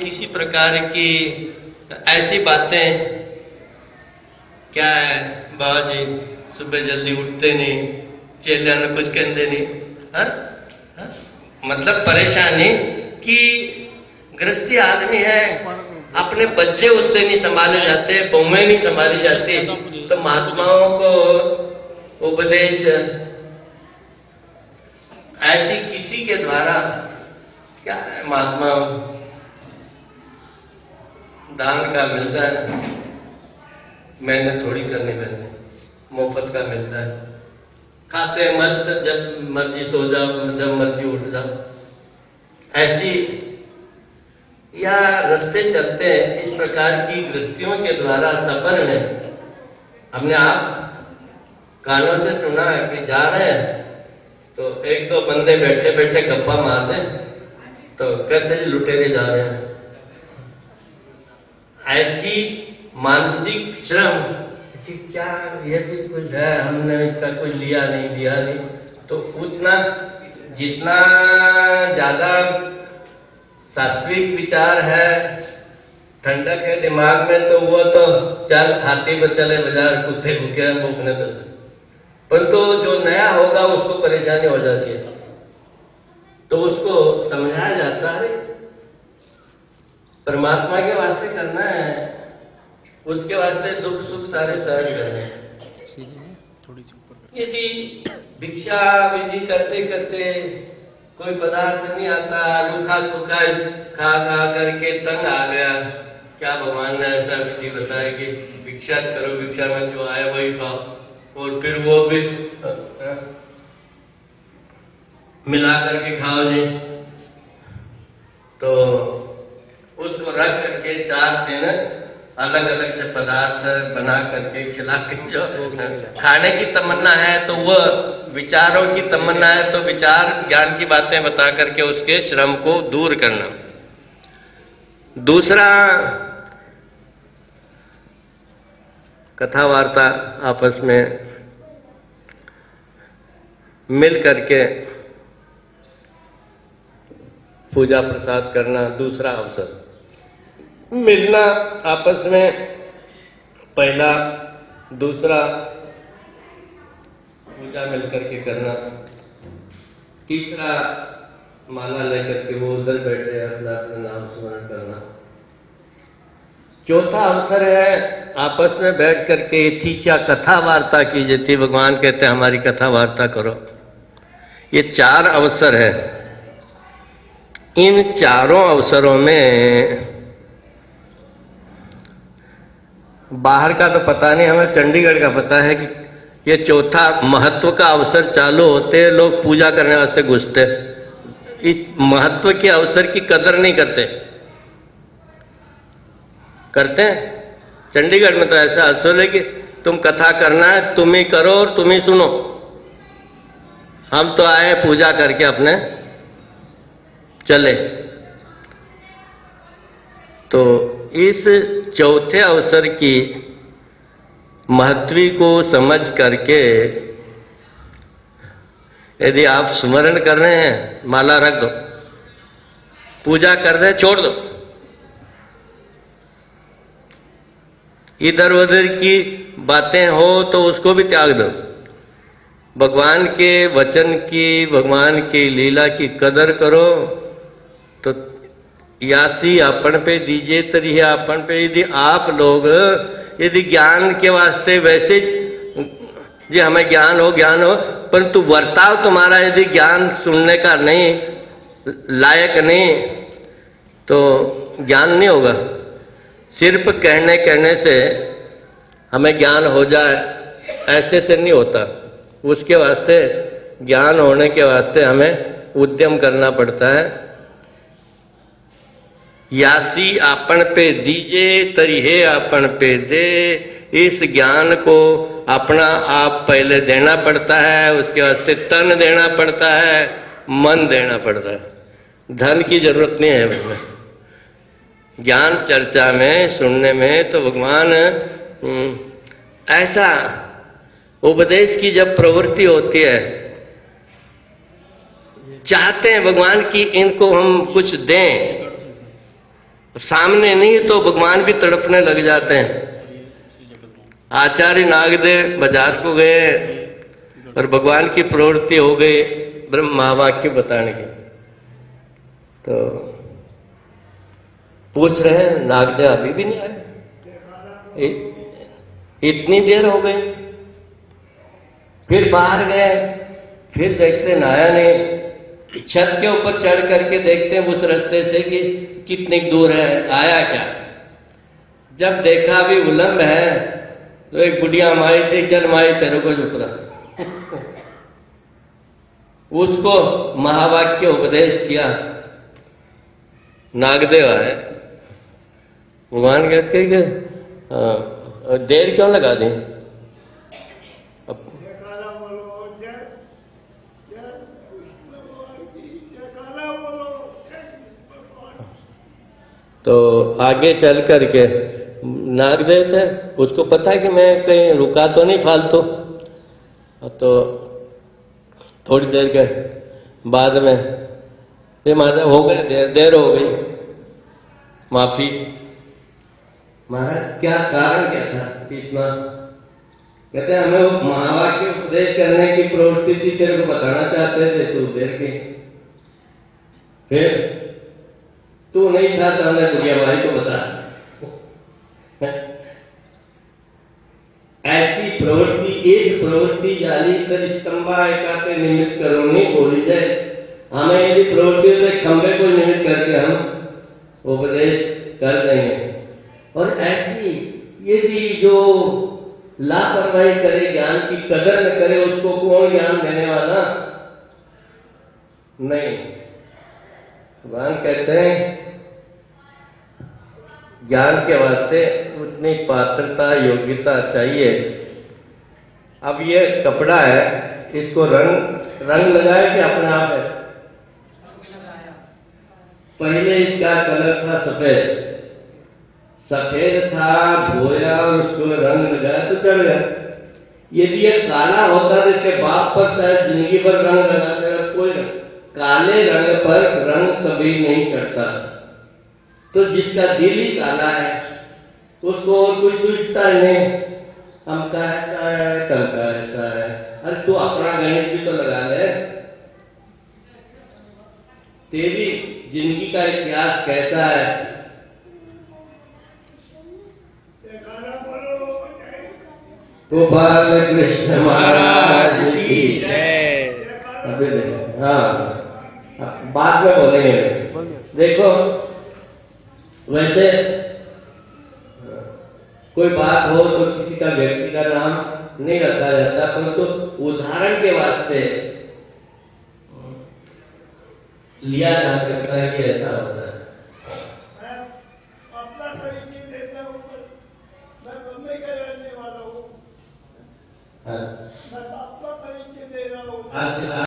किसी प्रकार की ऐसी बातें, क्या है बाबा जी सुबह जल्दी उठते नहीं, चेलिया ने कुछ कहते नहीं, हाँ? हाँ? मतलब परेशानी कि गृहस्थी आदमी है, अपने बच्चे उससे नहीं संभाले जाते, बहुएं नहीं संभाली जाती, तो महात्माओं को उपदेश ऐसी किसी के द्वारा क्या है, महात्मा दान का मिलता है, मेहनत थोड़ी करनी पड़ती, मुफ्त का मिलता है, खाते मस्त, जब मर्जी सो जाओ, जब मर्जी उठ जाओ, ऐसी या रास्ते चलते हैं। इस प्रकार की गृहस्थियों के द्वारा सफर में हमने आप कानों से सुना है कि जा रहे हैं तो एक दो बंदे बैठे बैठे गप्पा मार दे तो कहते जी लुटेरे जा रहे हैं। ऐसी मानसिक श्रम कि क्या ये भी कुछ है, हमने इतना कुछ लिया नहीं, दिया नहीं, तो उतना जितना ज्यादा सात्विक विचार है, ठंडक है दिमाग में, तो वो तो चल हाथी पर चले बाजार, कुत्ते भूखे भूखने तो, परंतु जो नया होगा उसको परेशानी हो जाती है, तो उसको समझाया जाता है परमात्मा के वास्ते करना है, उसके वास्ते दुख सुख सारे सहज करने हैं। यदि भिक्षा विधि करते करते कोई पदार्थ नहीं आता, रूखा सूखा खा खा करके तंग आ गया, क्या भगवान ने ऐसा विधि बताया कि भिक्षा करो, भिक्षा में जो आए वही खाओ, और फिर वो भी मिला करके खाओ जी, तो उसको रख करके 4 दिन अलग अलग से पदार्थ बना करके खिला के, जो खाने की तमन्ना है तो वो विचारों की तमन्ना है तो विचार ज्ञान की बातें बता करके उसके श्रम को दूर करना। दूसरा, कथा वार्ता आपस में मिल करके पूजा प्रसाद करना, दूसरा अवसर। मिलना आपस में पहला, दूसरा पूजा मिलकर के करना, तीसरा माला लेकर के वो उधर बैठे अपना अपना नाम स्मरण करना, चौथा अवसर है आपस में बैठ करके यथीचा कथा वार्ता की जाती। भगवान कहते हैं हमारी कथा वार्ता करो। ये 4 अवसर है। इन चारों अवसरों में बाहर का तो पता नहीं, हमें चंडीगढ़ का पता है कि ये चौथा महत्व का अवसर चालू होते लोग पूजा करने वास्ते घुसते, इस महत्व के अवसर की कदर नहीं करते हैं। चंडीगढ़ में तो ऐसा असूल है कि तुम कथा करना है, तुम ही करो और तुम ही सुनो, हम तो आए पूजा करके अपने चले। तो इस चौथे अवसर की महत्व को समझ करके यदि आप स्मरण कर रहे हैं, माला रख दो, पूजा कर रहे छोड़ दो, इधर उधर की बातें हो तो उसको भी त्याग दो। भगवान के वचन की, भगवान की लीला की कदर करो। तो यासी अपन पे दीजिए तरी अपन पे। यदि आप लोग यदि ज्ञान के वास्ते वैसे जी हमें ज्ञान हो परंतु वर्ताव तुम्हारा यदि ज्ञान सुनने का नहीं, लायक नहीं, तो ज्ञान नहीं होगा। सिर्फ कहने से हमें ज्ञान हो जाए ऐसे से नहीं होता। उसके वास्ते, ज्ञान होने के वास्ते हमें उद्यम करना पड़ता है। यासी आपन पे दीजे तरीहे आपन पे दे। इस ज्ञान को अपना आप पहले देना पड़ता है, उसके वास्ते तन देना पड़ता है, मन देना पड़ता है। धन की जरूरत नहीं है उसमें। ज्ञान चर्चा में, सुनने में तो भगवान ऐसा उपदेश की जब प्रवृत्ति होती है, चाहते हैं भगवान की इनको हम कुछ दें, सामने नहीं तो भगवान भी तड़पने लग जाते हैं। आचार्य नागदेव बाजार को गए और भगवान की प्रवृत्ति हो गई ब्रह्म महावाक्य बताने की। तो पूछ रहे हैं नागदेव अभी भी नहीं आए, इतनी देर हो गई। फिर बाहर गए, फिर देखते नया नहीं। छत के ऊपर चढ़ करके देखते हैं उस रास्ते से कि कितनी दूर है, आया क्या। जब देखा भी विलंब है तो एक बुढ़िया माई थी, चल माई तेरे को उतरा उसको महावाक्य उपदेश किया। नागदेव आए, भगवान कहते कि देर क्यों लगा दी। तो आगे चल करके नागदेव थे, उसको पता है कि मैं कहीं रुका तो नहीं फालतू। तो थोड़ी देर के बाद में ये महाराज हो गए, देर हो गई, माफी। महाराज क्या कारण क्या था इतना। कहते हैं हमें वो महावाक्य उपदेश करने की प्रवृत्ति थी, तेरे को बताना चाहते थे, तू देर की। फिर तू नहीं था तो हमने दुनिया भाई को बता। ऐसी प्रवृत्ति, एक प्रवृत्ति जाली कर स्तंभा एकाते निमित्त करो नहीं बोली जाए। हमें यदि प्रवृत्ति से खंबे को निमित्त करके हम उपदेश कर देंगे। और ऐसी यदि जो लापरवाही करे, ज्ञान की कदर न करे, उसको कौन ज्ञान देने वाला नहीं। भगवान कहते हैं ज्ञान के वास्ते उतनी पात्रता योग्यता चाहिए। अब ये कपड़ा है, इसको रंग लगाया कि अपने आप है। पहले इसका कलर था सफेद, सफेद था, धोया और उसको रंग लगाया तो चढ़ गया। यदि ये काला होता तो इसके बाप पर शायद जिंदगी भर रंग लगाते रहा, कोई काले रंग पर रंग कभी नहीं चढ़ता। तो जिसका दिल ही काला है उसको और कुछ सूझता ही नहीं। हमका ऐसा है, तमका ऐसा है। अरे तू अपना गणित भी तो लगा ले। तेरी जिंदगी का इतिहास कैसा है। गोपाल कृष्ण महाराज की जय। अभी नहीं, हाँ बाद में बोलेंगे। देखो वैसे कोई बात हो तो किसी का व्यक्ति का नाम नहीं रखा जाता, परंतु तो उदाहरण के वास्ते लिया जा सकता है कि ऐसा होता है। अपना परिचय देता हूँ, मैं बम्बई का रहने वाला हूँ। मैं अपना परिचय दे रहा हूँ। अच्छा।